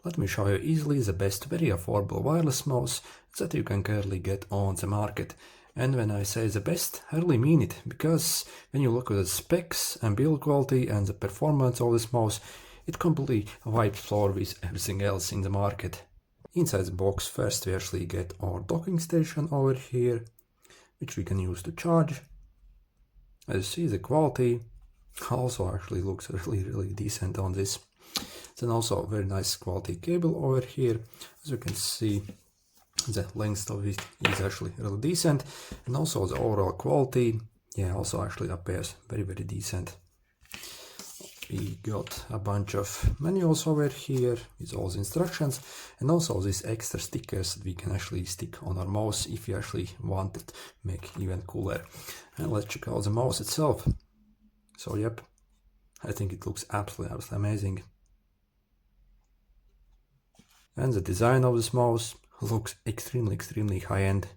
Let me show you easily the best very affordable wireless mouse that you can currently get on the market. And when I say the best, I really mean it, because when you look at the specs and build quality and the performance of this mouse, it completely wipes floor with everything else in the market. Inside the box, first we actually get our docking station over here, which we can use to charge. As you see, the quality also actually looks really decent on this. Then also a very nice quality cable over here. As you can see, the length of it is actually really decent, and also the overall quality, yeah, also actually appears very decent. We got a bunch of manuals over here with all the instructions, and also these extra stickers that we can actually stick on our mouse if you actually want it to make even cooler. And let's check out the mouse itself. So yep, I think it looks absolutely amazing. And the design of this mouse looks extremely high-end.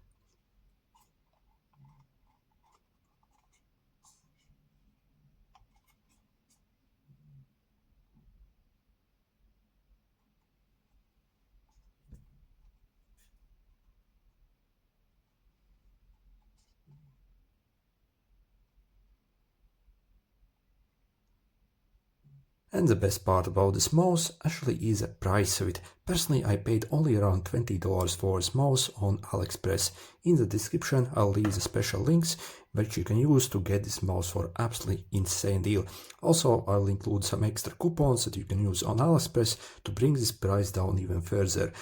And the best part about this mouse actually is the price of it. Personally, I paid only around $20 for this mouse on AliExpress. In the description, I'll leave the special links which you can use to get this mouse for absolutely insane deal. Also, I'll include some extra coupons that you can use on AliExpress to bring this price down even further.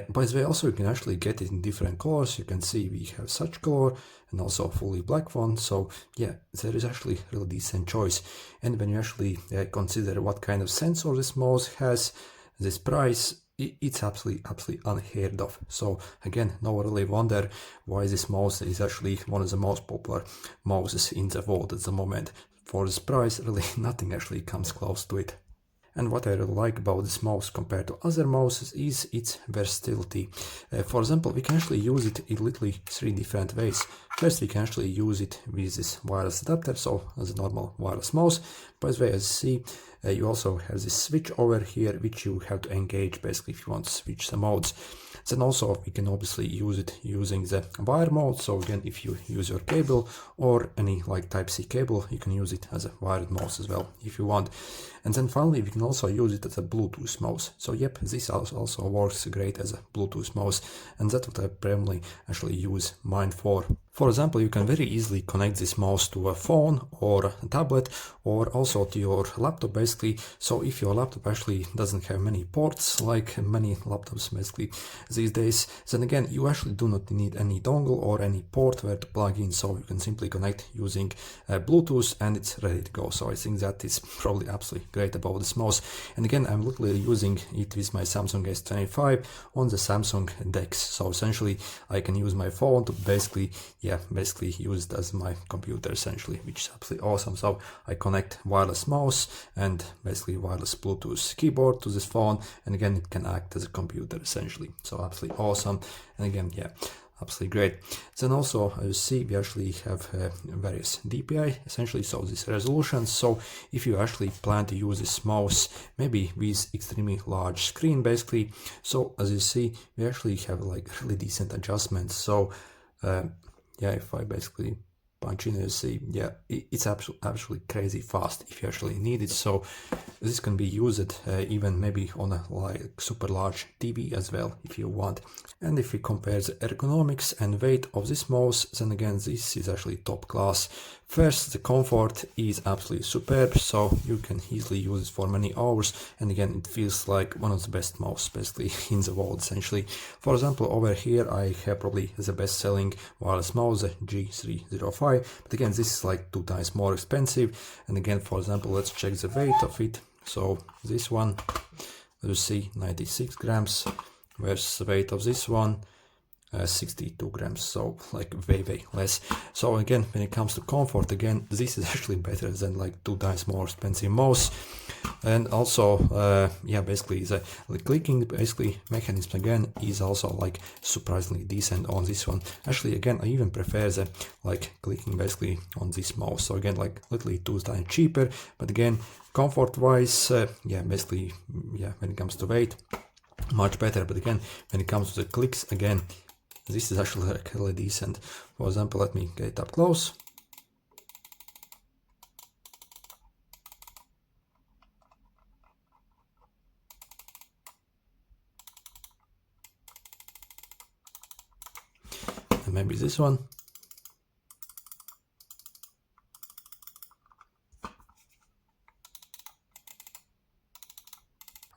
By the way, also you can actually get it in different colors. You can see we have such color and also a fully black one. So yeah, there is actually a really decent choice. And when you actually consider what kind of sensor this mouse has, this price, it's absolutely unheard of. So again, no really wonder why this mouse is actually one of the most popular mouses in the world at the moment. For this price, really nothing actually comes close to it. And what I really like about this mouse compared to other mouses is its versatility. For example, we can actually use it in literally 3 different ways. First, we can actually use it with this wireless adapter, so as a normal wireless mouse. By the way, as you see, you also have this switch over here, which you have to engage basically if you want to switch the modes. Then also we can obviously use it using the wire mode. So again, if you use your cable or any like Type-C cable, you can use it as a wired mouse as well if you want. And then finally, we can also use it as a Bluetooth mouse. So yep, this also works great as a Bluetooth mouse, and that's what I primarily actually use mine for. For example, you can very easily connect this mouse to a phone or a tablet, or also to your laptop basically. So if your laptop actually doesn't have many ports, like many laptops basically these days, then again, you actually do not need any dongle or any port where to plug in. So you can simply connect using Bluetooth and it's ready to go. So I think that is probably absolutely great about this mouse. And again, I'm literally using it with my Samsung S25 on the Samsung DeX. So essentially, I can use my phone to basically use it as my computer essentially, which is absolutely awesome. So I connect wireless mouse and basically wireless Bluetooth keyboard to this phone, and again, it can act as a computer essentially. So absolutely awesome. And again, yeah, absolutely great. Then also, as you see, we actually have various DPI essentially, so this resolution. So if you actually plan to use this mouse maybe with extremely large screen basically, so as you see, we actually have like really decent adjustments. So yeah, if I basically punch in, you see, yeah, it's absolutely crazy fast if you actually need it. So this can be used even maybe on a like super large TV as well if you want. And if we compare the ergonomics and weight of this mouse, then again, this is actually top class. First, the comfort is absolutely superb, so you can easily use it for many hours, and again, it feels like one of the best mouse basically in the world essentially. For example, over here I have probably the best selling wireless mouse, the G305, but again, this is like 2 times more expensive. And again, for example, let's check the weight of it. So this one, as you see, 96 grams, whereas the weight of this one, 62 grams, so like way less. So again, when it comes to comfort, again, this is actually better than like 2 times more expensive mouse. And also yeah, basically the clicking basically mechanism again is also like surprisingly decent on this one. Actually, again, I even prefer the like clicking basically on this mouse. So again, like literally 2 times cheaper, but again, comfort wise, yeah, basically, yeah, when it comes to weight, much better. But again, when it comes to the clicks, again, this is actually like really decent. For example, let me get it up close. And maybe this one.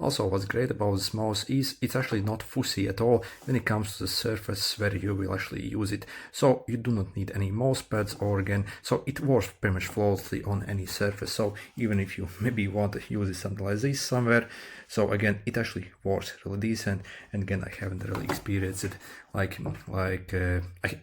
Also, what's great about this mouse is it's actually not fussy at all when it comes to the surface where you will actually use it. So you do not need any mouse pads, or again, so it works pretty much flawlessly on any surface. So even if you maybe want to use it something like this somewhere, so again, it actually works really decent. And again, I haven't really experienced it I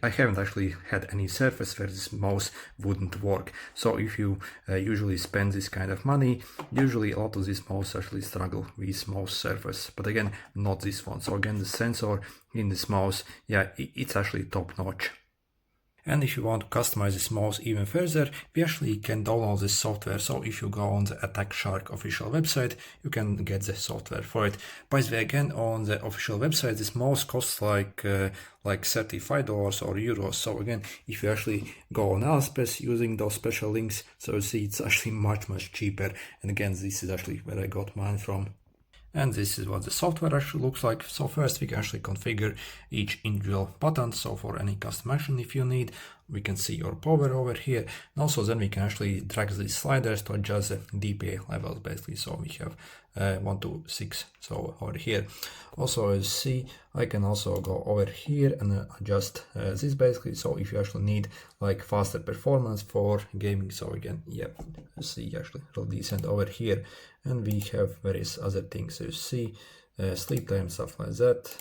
haven't actually had any surface where this mouse wouldn't work. So if you usually spend this kind of money, usually a lot of these mouse actually struggle with mouse surface, but again, not this one. So again, the sensor in this mouse, yeah, it's actually top notch. And if you want to customize this mouse even further, we actually can download this software. So if you go on the IFPHAR official website, you can get the software for it. By the way, again, on the official website, this mouse costs like $35 or euros. So again, if you actually go on AliExpress using those special links, so you see it's actually much cheaper. And again, this is actually where I got mine from. And this is what the software actually looks like. So first we can actually configure each individual button. So for any custom action, if you need, we can see your power over here. And also then we can actually drag these sliders to adjust the DPI levels basically. So we have 1 to 6, so over here. Also, as you see, I can also go over here and adjust this basically. So if you actually need like faster performance for gaming, so again, yeah, you see actually really decent over here. And we have various other things. So you see sleep time, stuff like that,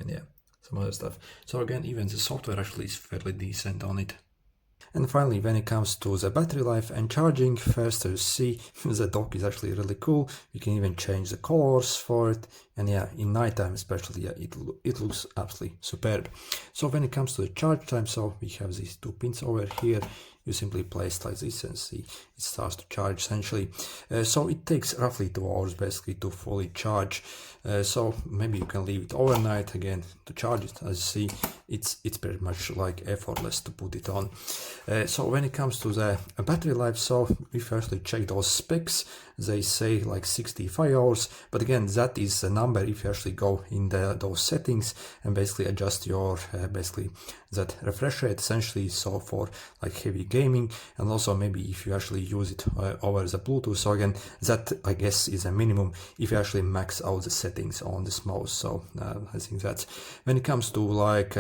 and yeah, some other stuff. So again, even the software actually is fairly decent on it. And finally, when it comes to the battery life and charging, first you see the dock is actually really cool. You can even change the colors for it, and yeah, in nighttime especially, yeah, it looks absolutely superb. So when it comes to the charge time, so we have these 2 pins over here. You simply place like this and see it starts to charge essentially. So it takes roughly 2 hours basically to fully charge. So maybe you can leave it overnight again to charge it. As you see, it's pretty much like effortless to put it on. So when it comes to the battery life, so if you actually check those specs, they say like 65 hours, but again, that is a number if you actually go in those settings and basically adjust your basically that refresh rate essentially, so for like heavy gaming, and also maybe if you actually use it over the Bluetooth. So again, that I guess is a minimum if you actually max out the settings on this mouse. So I think that's when it comes to like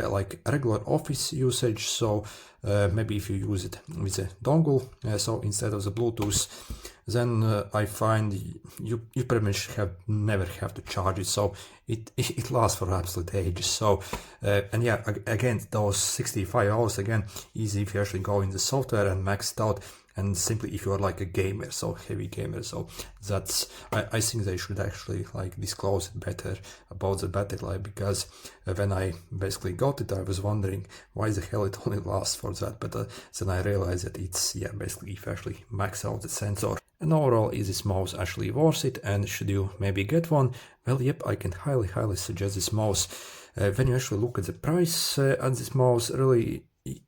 regular office usage. So maybe if you use it with a dongle, so instead of the Bluetooth, then I find you pretty much never have to charge it, so it lasts for absolute ages. So and yeah, again, those 65 hours again easy if you actually go in the software and max it out. And simply if you are like a gamer, so heavy gamer, so that's I think they should actually like disclose it better about the battery life, because when I basically got it, I was wondering why the hell it only lasts for that, but then I realized that it's, yeah, basically if you actually max out the sensor. And overall, is this mouse actually worth it, and should you maybe get one? Well, yep, I can highly suggest this mouse. When you actually look at the price at this mouse, really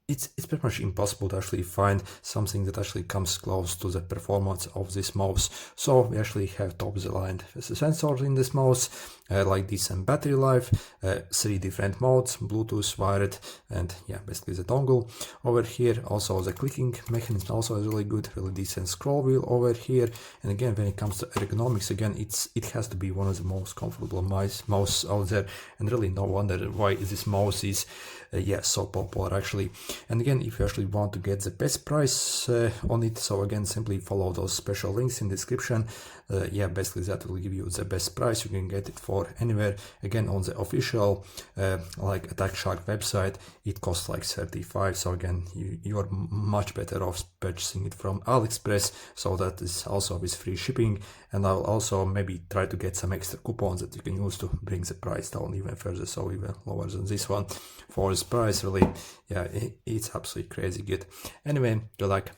it's pretty much impossible to actually find something that actually comes close to the performance of this mouse. So we actually have top of the line sensors in this mouse, like decent battery life, 3 different modes, Bluetooth, wired, and yeah, basically the dongle over here. Also the clicking mechanism also is really good, really decent scroll wheel over here. And again, when it comes to ergonomics, again, it has to be one of the most comfortable mouse out there, and really no wonder why this mouse is yeah, so popular actually. And again, if you actually want to get the best price on it, so again, simply follow those special links in the description. Yeah, basically that will give you the best price. You can get it for anywhere. Again, on the official like IFPHAR website, it costs like 35. So again, you are much better off purchasing it from AliExpress, so that is also with free shipping. And I'll also maybe try to get some extra coupons that you can use to bring the price down even further, so even lower than this one. For this price, really, yeah, it's absolutely crazy good. Anyway, good luck.